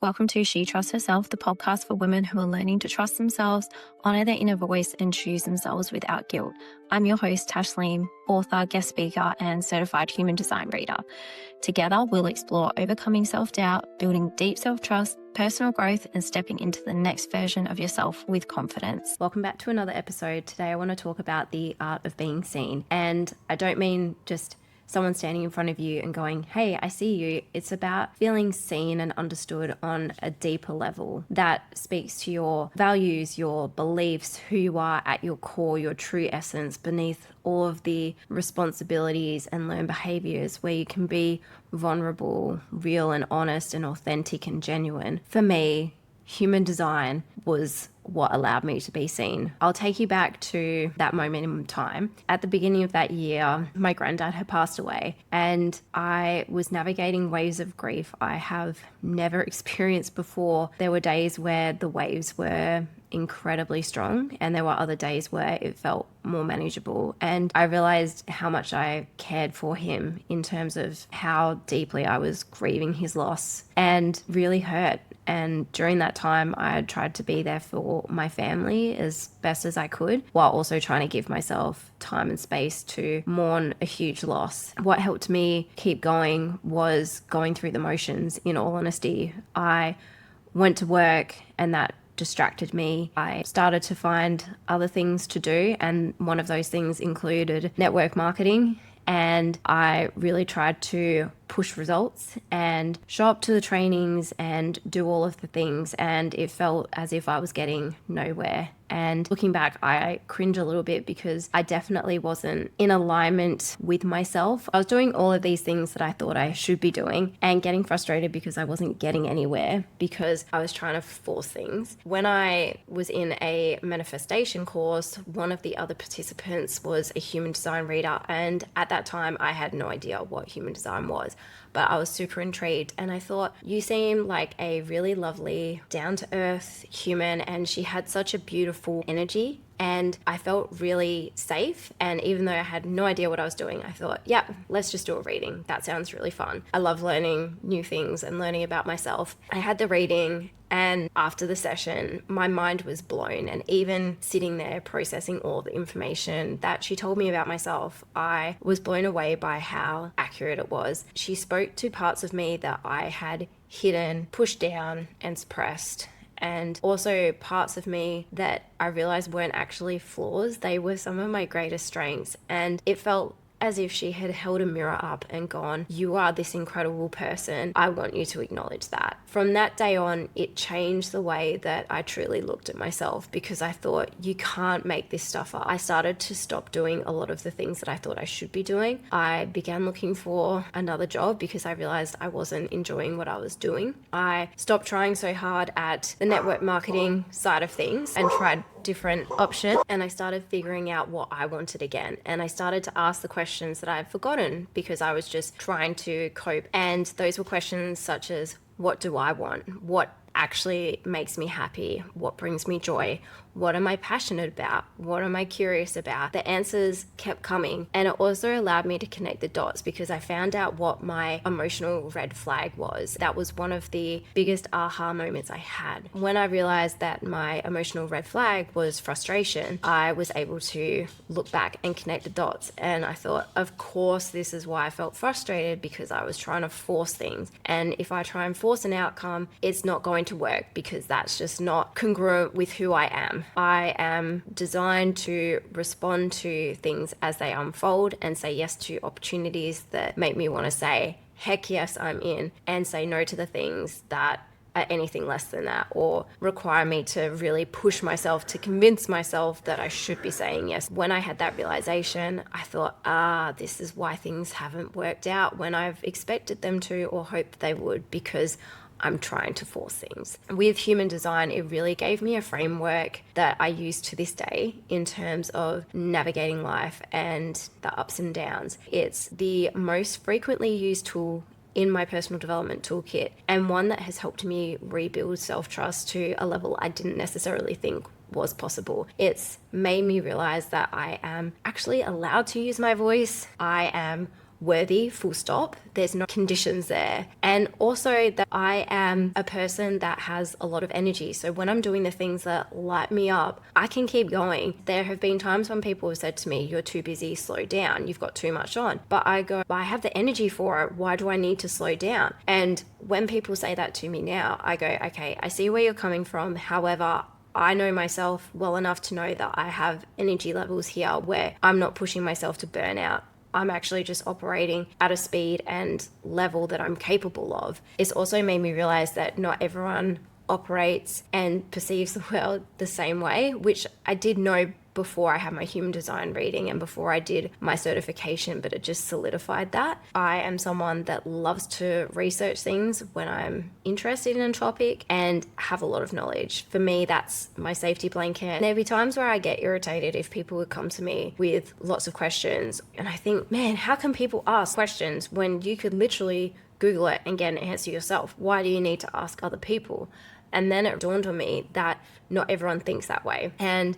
Welcome to She Trusts Herself, the podcast for women who are learning to trust themselves, honor their inner voice, and choose themselves without guilt. I'm your host, Tashleem, author, guest speaker, and certified human design reader. Together, we'll explore overcoming self-doubt, building deep self-trust, personal growth, and stepping into the next version of yourself with confidence. Welcome back to another episode. Today, I want to talk about the art of being seen. And I don't mean just someone standing in front of you and going, hey, I see you. It's about feeling seen and understood on a deeper level that speaks to your values, your beliefs, who you are at your core, your true essence, beneath all of the responsibilities and learned behaviors, where you can be vulnerable, real and honest and authentic and genuine. For me, human design was what allowed me to be seen. I'll take you back to that moment in time. At the beginning of that year, my granddad had passed away and I was navigating waves of grief I have never experienced before. There were days where the waves were incredibly strong and there were other days where it felt more manageable, and I realized how much I cared for him in terms of how deeply I was grieving his loss, and really hurt. And during that time, I had tried to be there for my family as best as I could, while also trying to give myself time and space to mourn a huge loss. What helped me keep going was going through the motions, in all honesty. I went to work and that distracted me. I started to find other things to do, and one of those things included network marketing. And I really tried to push results and show up to the trainings and do all of the things, and it felt as if I was getting nowhere. And looking back, I cringe a little bit because I definitely wasn't in alignment with myself. I was doing all of these things that I thought I should be doing and getting frustrated because I wasn't getting anywhere, because I was trying to force things. When I was in a manifestation course, one of the other participants was a human design reader, and at that time I had no idea what human design was. But I was super intrigued, and I thought, you seem like a really lovely, down-to-earth human, and she had such a beautiful energy, and I felt really safe. And even though I had no idea what I was doing, I thought, yeah, let's just do a reading. That sounds really fun. I love learning new things and learning about myself. I had the reading, and after the session, my mind was blown. And even sitting there processing all the information that she told me about myself, I was blown away by how accurate it was. She spoke to parts of me that I had hidden, pushed down, and suppressed, and also parts of me that I realized weren't actually flaws. They were some of my greatest strengths, and it felt as if she had held a mirror up and gone, you are this incredible person. I want you to acknowledge that. From that day on, it changed the way that I truly looked at myself, because I thought, you can't make this stuff up. I started to stop doing a lot of the things that I thought I should be doing. I began looking for another job because I realized I wasn't enjoying what I was doing. I stopped trying so hard at the network marketing side of things and tried different options, and I started figuring out what I wanted again. And I started to ask the questions that I've forgotten because I was just trying to cope. And those were questions such as, what do I want? What actually makes me happy? What brings me joy? What am I passionate about? What am I curious about? The answers kept coming, and it also allowed me to connect the dots because I found out what my emotional red flag was. That was one of the biggest aha moments I had. When I realized that my emotional red flag was frustration, I was able to look back and connect the dots, and I thought, of course, this is why I felt frustrated, because I was trying to force things. And if I try and force an outcome, it's not going to work, because that's just not congruent with who I am. I am designed to respond to things as they unfold and say yes to opportunities that make me want to say, heck yes, I'm in, and say no to the things that are anything less than that, or require me to really push myself to convince myself that I should be saying yes. When I had that realization, I thought, this is why things haven't worked out when I've expected them to or hoped they would, because I'm trying to force things. With human design, it really gave me a framework that I use to this day in terms of navigating life and the ups and downs. It's the most frequently used tool in my personal development toolkit, and one that has helped me rebuild self-trust to a level I didn't necessarily think was possible. It's made me realize that I am actually allowed to use my voice. I am worthy, full stop. There's no conditions there. And also that I am a person that has a lot of energy. So when I'm doing the things that light me up, I can keep going. There have been times when people have said to me, you're too busy, slow down, you've got too much on. But I go, I have the energy for it. Why do I need to slow down? And when people say that to me now, I go, okay, I see where you're coming from. However, I know myself well enough to know that I have energy levels here where I'm not pushing myself to burn out. I'm actually just operating at a speed and level that I'm capable of. It's also made me realize that not everyone operates and perceives the world the same way, which I did know before I had my human design reading and before I did my certification, but it just solidified that. I am someone that loves to research things when I'm interested in a topic and have a lot of knowledge. For me, that's my safety blanket. And there'll be times where I get irritated if people would come to me with lots of questions. And I think, man, how can people ask questions when you could literally Google it and get an answer yourself? Why do you need to ask other people? And then it dawned on me that not everyone thinks that way. And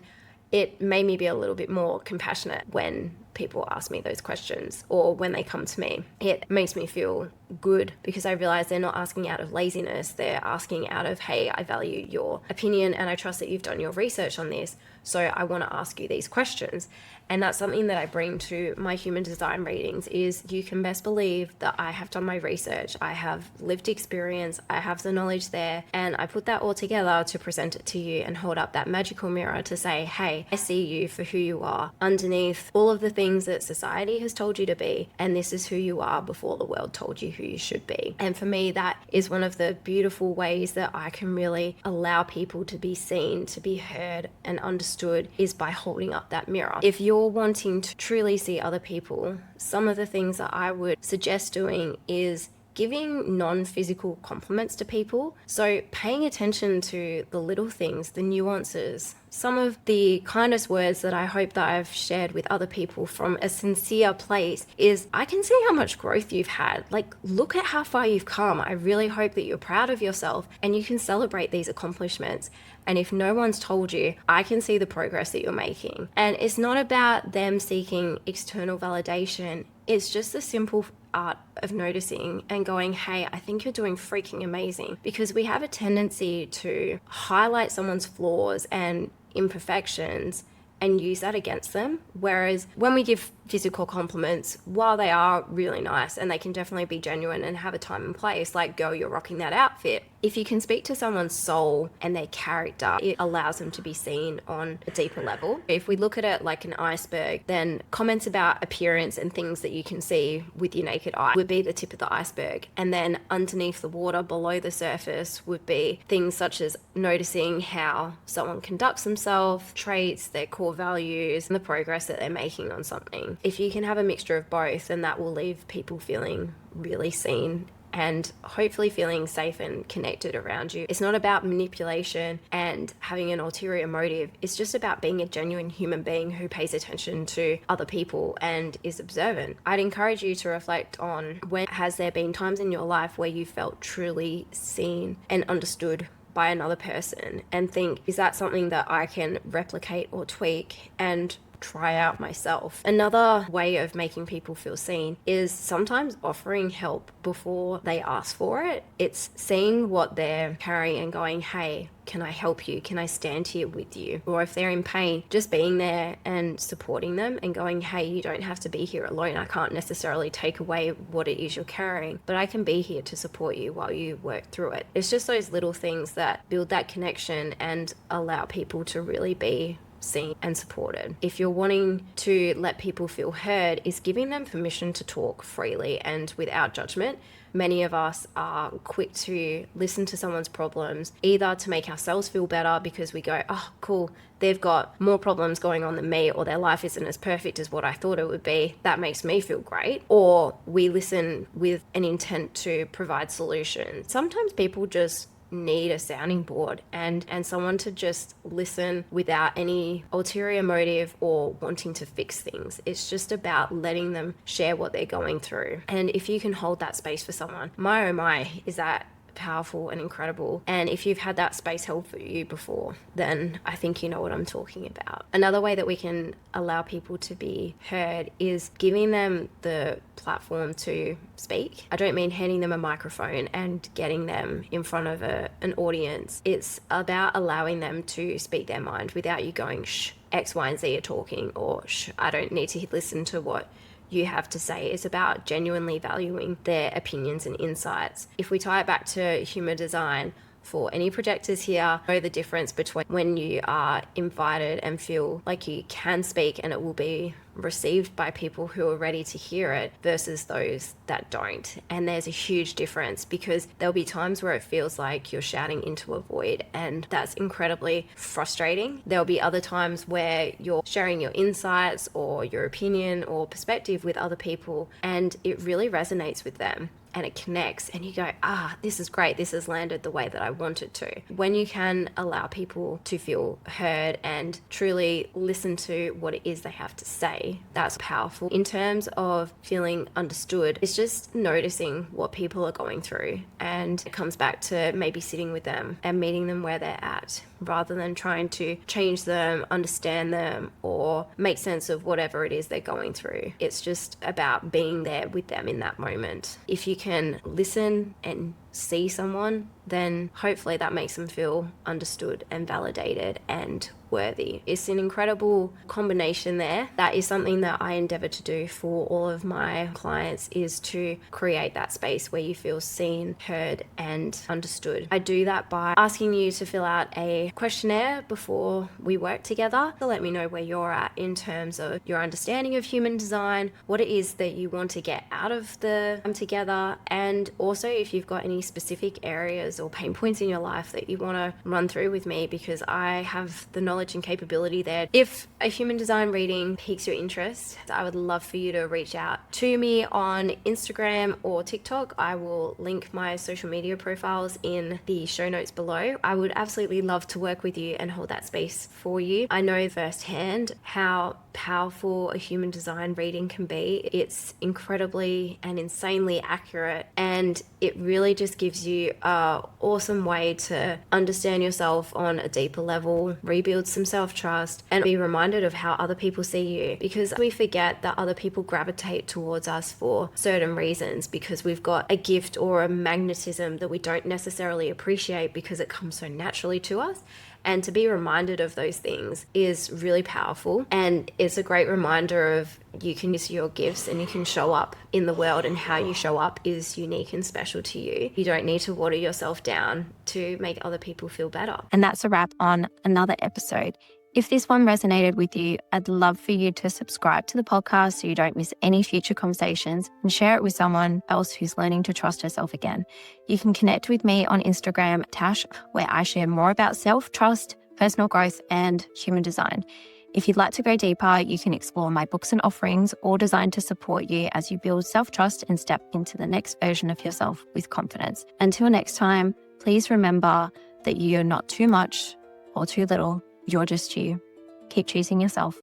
it made me be a little bit more compassionate when people ask me those questions or when they come to me. It makes me feel good because I realize they're not asking out of laziness. They're asking out of, hey, I value your opinion and I trust that you've done your research on this. So I want to ask you these questions. And that's something that I bring to my human design readings is you can best believe that I have done my research. I have lived experience. I have the knowledge there. And I put that all together to present it to you and hold up that magical mirror to say, hey, I see you for who you are underneath all of the things that society has told you to be. And this is who you are before the world told you who you should be. And for me, that is one of the beautiful ways that I can really allow people to be seen, to be heard and understood is by holding up that mirror. If you're wanting to truly see other people, some of the things that I would suggest doing is giving non-physical compliments to people. So paying attention to the little things, the nuances, some of the kindest words that I hope that I've shared with other people from a sincere place is, I can see how much growth you've had. Like, look at how far you've come. I really hope that you're proud of yourself and you can celebrate these accomplishments. And if no one's told you, I can see the progress that you're making. And it's not about them seeking external validation. It's just the simple art of noticing and going, hey, I think you're doing freaking amazing. Because we have a tendency to highlight someone's flaws and imperfections and use that against them. Whereas when we give physical compliments, while they are really nice and they can definitely be genuine and have a time and place, like, girl, you're rocking that outfit. If you can speak to someone's soul and their character, it allows them to be seen on a deeper level. If we look at it like an iceberg, then comments about appearance and things that you can see with your naked eye would be the tip of the iceberg. And then underneath the water, below the surface, would be things such as noticing how someone conducts themselves, traits, their core values, and the progress that they're making on something. If you can have a mixture of both, then that will leave people feeling really seen and hopefully feeling safe and connected around you. It's not about manipulation and having an ulterior motive. It's just about being a genuine human being who pays attention to other people and is observant. I'd encourage you to reflect on, when has there been times in your life where you felt truly seen and understood by another person, and think, is that something that I can replicate or tweak and try out myself? Another way of making people feel seen is sometimes offering help before they ask for it. It's seeing what they're carrying and going, hey, can I help you? Can I stand here with you? Or if they're in pain, just being there and supporting them and going, hey, you don't have to be here alone. I can't necessarily take away what it is you're carrying, but I can be here to support you while you work through it. It's just those little things that build that connection and allow people to really be seen and supported. If you're wanting to let people feel heard, is giving them permission to talk freely and without judgment. Many of us are quick to listen to someone's problems, either to make ourselves feel better because we go, oh, cool, they've got more problems going on than me, or their life isn't as perfect as what I thought it would be. That makes me feel great. Or we listen with an intent to provide solutions. Sometimes people just need a sounding board and someone to just listen without any ulterior motive or wanting to fix things. It's just about letting them share what they're going through. And if you can hold that space for someone, my oh my, is that powerful and incredible. And if you've had that space held for you before, then I think you know what I'm talking about. Another way that we can allow people to be heard is giving them the platform to speak. I don't mean handing them a microphone and getting them in front of an audience. It's about allowing them to speak their mind without you going, shh, X, Y, and Z are talking, or shh, I don't need to listen to what you have to say. It's about genuinely valuing their opinions and insights. If we tie it back to human design, for any projectors here, know the difference between when you are invited and feel like you can speak and it will be received by people who are ready to hear it versus those that don't. And there's a huge difference, because there'll be times where it feels like you're shouting into a void, and that's incredibly frustrating. There'll be other times where you're sharing your insights or your opinion or perspective with other people and it really resonates with them and it connects, and you go, this is great, this has landed the way that I want it to. When you can allow people to feel heard and truly listen to what it is they have to say, that's powerful. In terms of feeling understood, it's just noticing what people are going through, and it comes back to maybe sitting with them and meeting them where they're at, rather than trying to change them, understand them, or make sense of whatever it is they're going through. It's just about being there with them in that moment. If you can listen and see someone, then hopefully that makes them feel understood and validated and worthy. It's an incredible combination there. That is something that I endeavor to do for all of my clients, is to create that space where you feel seen, heard, and understood. I do that by asking you to fill out a questionnaire before we work together to let me know where you're at in terms of your understanding of human design, what it is that you want to get out of the time together, and also if you've got any specific areas or pain points in your life that you want to run through with me, because I have the knowledge and capability there. If a human design reading piques your interest, I would love for you to reach out to me on Instagram or TikTok. I will link my social media profiles in the show notes below. I would absolutely love to work with you and hold that space for you. I know firsthand how powerful a human design reading can be. It's incredibly and insanely accurate, and it really just gives you an awesome way to understand yourself on a deeper level, rebuild some self-trust, and be reminded of how other people see you, because we forget that other people gravitate towards us for certain reasons, because we've got a gift or a magnetism that we don't necessarily appreciate because it comes so naturally to us. And to be reminded of those things is really powerful, and it's a great reminder of you can use your gifts and you can show up in the world, and how you show up is unique and special to you. You don't need to water yourself down to make other people feel better. And that's a wrap on another episode. If this one resonated with you, I'd love for you to subscribe to the podcast so you don't miss any future conversations, and share it with someone else who's learning to trust herself again. You can connect with me on Instagram, Tash, where I share more about self-trust, personal growth, and human design. If you'd like to go deeper, you can explore my books and offerings, all designed to support you as you build self-trust and step into the next version of yourself with confidence. Until next time, please remember that you're not too much or too little. You're just you. Keep choosing yourself.